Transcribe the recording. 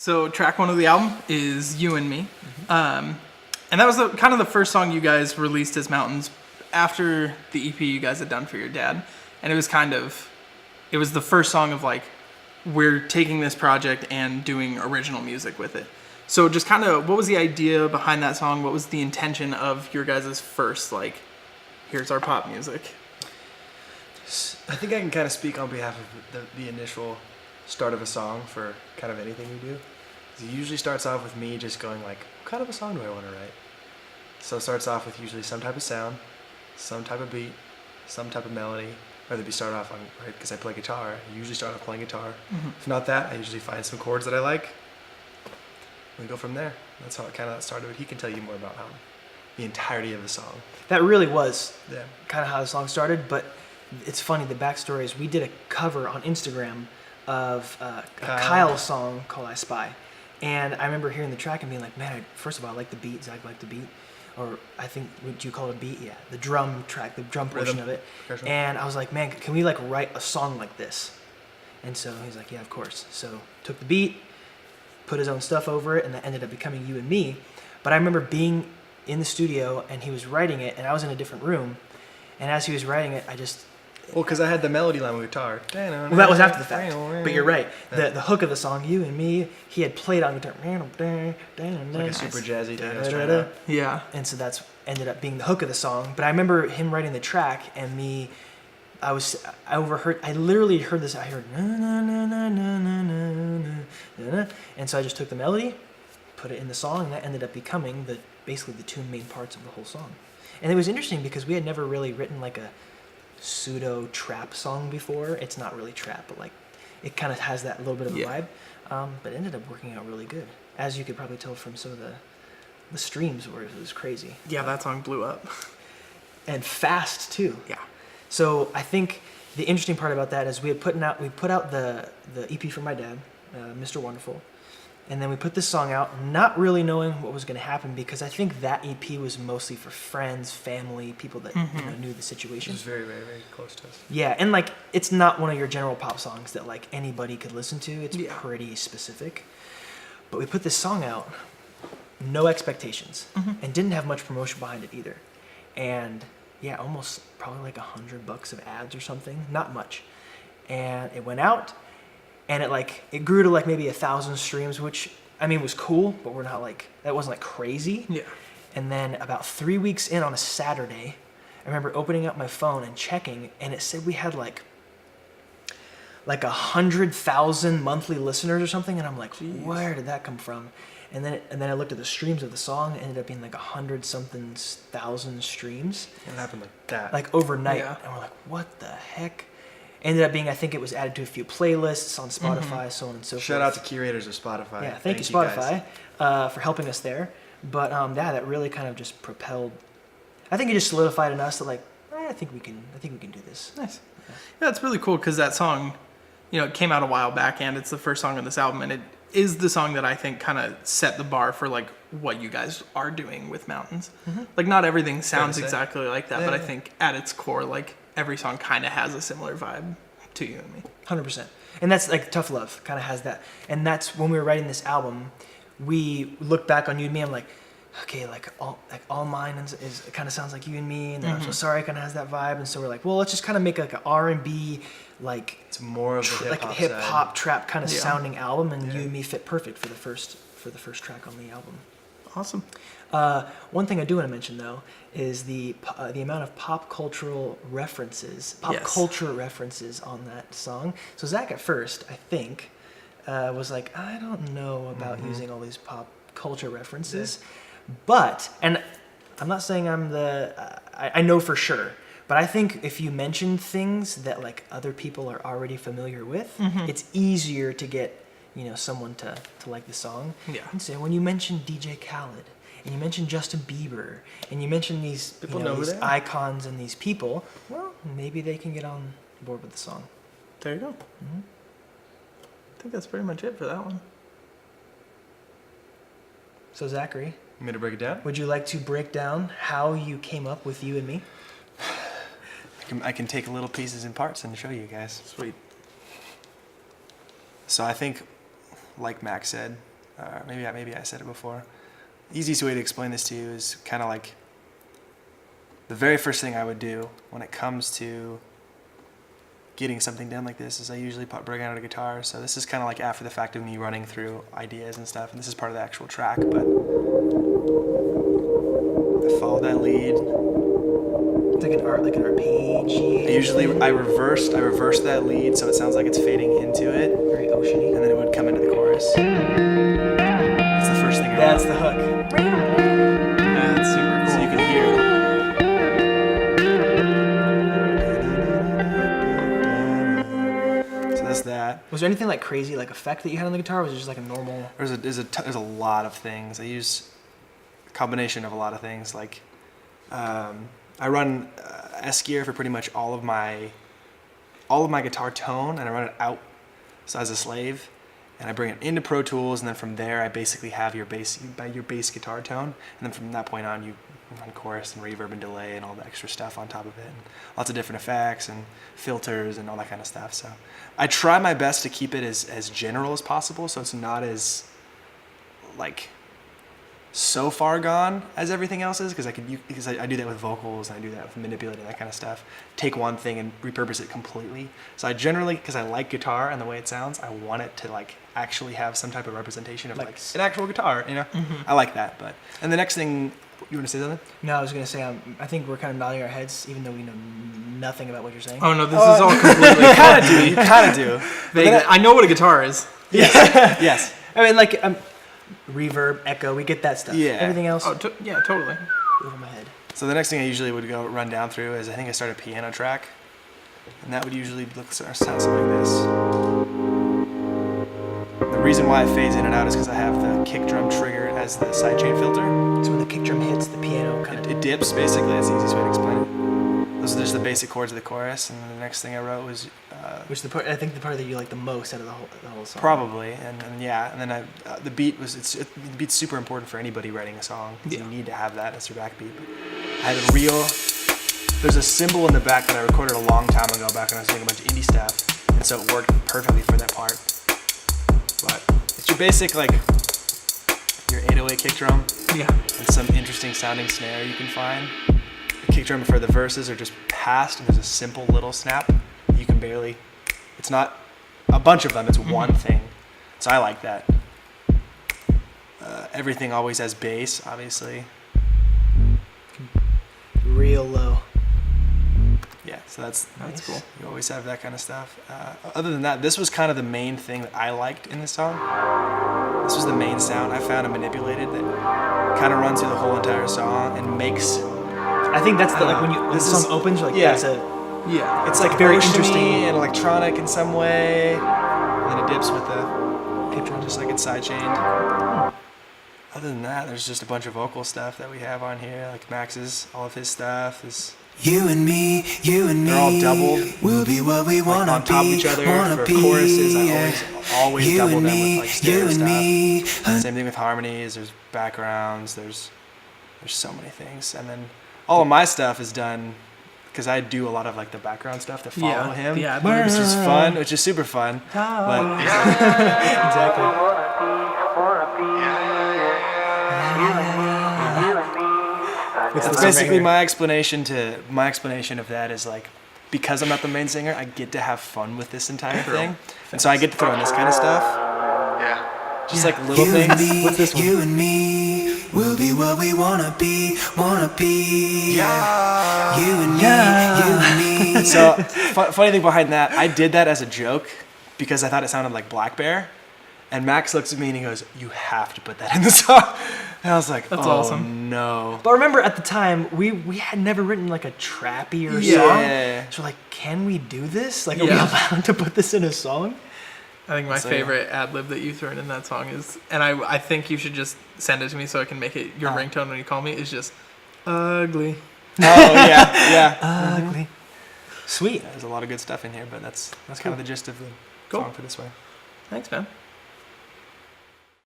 So track 1 of the album is You and Me. And that was kind of the first song you guys released as Mountenz after the EP you guys had done for your dad. And it was the first song of like, we're taking this project and doing original music with it. So just kind of, what was the idea behind that song? What was the intention of your guys' first, like, here's our pop music? I think I can kind of speak on behalf of the initial start of a song for kind of anything we do. It usually starts off with me just going like, what kind of a song do I want to write? So it starts off with usually some type of sound, some type of beat, some type of melody. Whether it be start off on, right, because I play guitar, I usually start off playing guitar. If not that, I usually find some chords that I like. We go from there. That's how it kind of started. He can tell you more about how the entirety of the song. That really was kind of how the song started, but it's funny, the backstory is we did a cover on Instagram of a Kyle song called I Spy. And I remember hearing the track and being like, man, first of all, I like the beat. Zach liked the beat. Or I think, would you call it a beat? Yeah, the drum track, the drum portion of it. And I was like, man, can we like write a song like this? And so he's like, yeah, of course. So took the beat, put his own stuff over it, and that ended up becoming You and Me. But I remember being in the studio and he was writing it, and I was in a different room. And as he was writing it, I just... Well, because I had the melody line with guitar. Well, that was after the fact. But you're right. The hook of the song, You and Me, he had played on guitar. It's like a super jazzy thing. Yeah. And so that's ended up being the hook of the song. But I remember him writing the track and me, I literally heard this. I heard na na na na na na na na, and so I just took the melody, put it in the song, and that ended up becoming basically the two main parts of the whole song. And it was interesting because we had never really written like a pseudo trap song before. It's not really trap, but like it kind of has that little bit of a vibe. But it ended up working out really good, as you could probably tell from some of the streams where it was crazy. Yeah, that song blew up. And fast too. Yeah. So I think the interesting part about that is we put out the EP for my dad, Mr. Wonderful, and then we put this song out, not really knowing what was going to happen, because I think that EP was mostly for friends, family, people that knew the situation. It was very, very, very close to us. Yeah, and like it's not one of your general pop songs that like anybody could listen to. It's pretty specific. But we put this song out, no expectations, and didn't have much promotion behind it either. And yeah, almost probably like $100 of ads or something, not much. And it went out, and it grew to like maybe 1,000 streams, which I mean was cool, but we're not like, that wasn't like crazy. Yeah. And then about 3 weeks in on a Saturday, I remember opening up my phone and checking, and it said we had like 100,000 monthly listeners or something, and I'm like, where did that come from? And then I looked at the streams of the song. It ended up being like 100-something thousand streams. It happened like that. Like overnight. Yeah. And we're like, what the heck? Ended up being, I think it was added to a few playlists on Spotify, so on and so forth. Shout out to curators of Spotify. Yeah, thank you Spotify for helping us there. But yeah, that really kind of just propelled. I think it just solidified in us that like, I think we can do this. Nice. Yeah, it's really cool because that song, it came out a while back, and it's the first song on this album, and it is the song that I think kind of set the bar for like what you guys are doing with Mountenz. Like not everything sounds exactly like that, but I think at its core, like every song kind of has a similar vibe to You and Me. 100%. And that's like Tough Love kind of has that. And that's when we were writing this album, we look back on You and Me, I'm like, okay, like all mine is it kind of sounds like You and Me, and then I'm So Sorry kind of has that vibe, and so we're like, well, let's just kind of make like an R&B, like it's more of a like hip hop trap kind of sounding album, and You and Me fit perfect for the first track on the album. Awesome. One thing I do want to mention though is the amount of pop culture references on that song. So Zach at first, I think, was like, I don't know about using all these pop culture references. But, and I'm not saying I'm I know for sure, but I think if you mention things that like other people are already familiar with, it's easier to get, someone to like the song. Yeah. And so when you mention DJ Khaled, and you mention Justin Bieber, and you mention these, people know these who they are. icons and these people, well, maybe they can get on board with the song. There you go. I think that's pretty much it for that one. So Zachary, You want me to break it down? would you like to break down how you came up with You and Me? I can take little pieces and parts and show you guys. Sweet. So I think, like Max said, maybe I said it before. The easiest way to explain this to you is kind of like the very first thing I would do when it comes to getting something done like this is I usually bring out a guitar. So this is kind of like after the fact of me running through ideas and stuff, and this is part of the actual track, but I follow that lead. It's like an arpeggiation. I reversed that lead so it sounds like it's fading into it. Very oceany. And then it would come into the chorus. That's the first thing. That's the hook. Yeah, that's super cool. So you can hear. So that's that. Was there anything like crazy, like effect that you had on the guitar? Or was it just like a normal? There's a lot of things. I use a combination of a lot of things. Like, I run S gear for pretty much all of my guitar tone, and I run it out so as a slave, and I bring it into Pro Tools, and then from there I basically have your bass guitar tone, and then from that point on you run chorus and reverb and delay and all the extra stuff on top of it, and lots of different effects and filters and all that kind of stuff. So I try my best to keep it as general as possible, so it's not as like so far gone as everything else is, because I do that with vocals and I do that with manipulating that kind of stuff. Take one thing and repurpose it completely. So I generally, because I like guitar and the way it sounds, I want it to like actually have some type of representation of like an actual guitar, you know? I like that. And the next thing, you want to say something? No, I was gonna say I think we're kind of nodding our heads, even though we know nothing about what you're saying. Oh no, this is all completely. You kind of do. I know what a guitar is. Yes. Yes. I mean, like reverb, echo, we get that stuff. Yeah. Everything else, Yeah, totally. over my head. So the next thing I usually would go run down through is I think I start a piano track, and that would usually sound something like this. The reason why it fades in and out is because I have the kick drum trigger as the sidechain filter. So when the kick drum hits the piano, kind of. It dips basically. That's the easiest way to explain it. Those are just the basic chords of the chorus, and then the next thing I wrote was Which I think the part that you like the most out of the whole song. probably, and then the beat the beat's super important for anybody writing a song. Yeah. You need to have that as your backbeat. I had there's a cymbal in the back that I recorded a long time ago back when I was doing a bunch of indie stuff, and so it worked perfectly for that part. But it's your basic like your 808 kick drum. Yeah. And some interesting sounding snare you can find. The kick drum for the verses are just passed, and there's a simple little snap. You can barely. It's not a bunch of them. It's one thing. So I like that. Everything always has bass, obviously. Real low. Yeah, so that's Nice. cool. You always have that kind of stuff. Other than that, this was kind of the main thing that I liked in this song. This was the main sound I found and manipulated that kind of runs through the whole entire song and makes. I think that's when the song opens, you're like, yeah. that's a. Yeah. It's like very oceany interesting and electronic in some way, and then it dips with the kick drum. just like it's sidechained. Other than that, there's just a bunch of vocal stuff that we have on here, like Max's, all of his stuff is. You and me, They're all doubled. we'll be what we Like wanna on top of be, each other wanna for be. choruses. I always You double and them me, with like stereo you and stuff. me. Same thing with harmonies. There's backgrounds. There's so many things, and then all of my stuff is done because I do a lot of like the background stuff to follow him. Yeah. Which is fun, which is super fun. But it's basically my explanation of that is like, because I'm not the main singer, I get to have fun with this entire thing, and so I get to throw in this kind of stuff. Yeah. Just like little You and things. me, What's this one? you and me, we'll be what we wanna be, wanna be. Yeah. You and me, you and me. So funny thing behind that, I did that as a joke because I thought it sounded like Black Bear, and Max looks at me and he goes, "You have to put that in the song." And I was like, That's "Oh awesome. no." But remember, at the time, we had never written like a trappier Yeah. song. So we're like, can we do this? Like, are Yeah. we allowed to put this in a song? I think my So, favorite ad lib that you threw in that song is, and I think you should just send it to me so I can make it your ringtone when you call me, is just ugly. Oh yeah. Ugly. Sweet. There's a lot of good stuff in here, but that's kind of the gist of the Cool. song for this way. Thanks, man.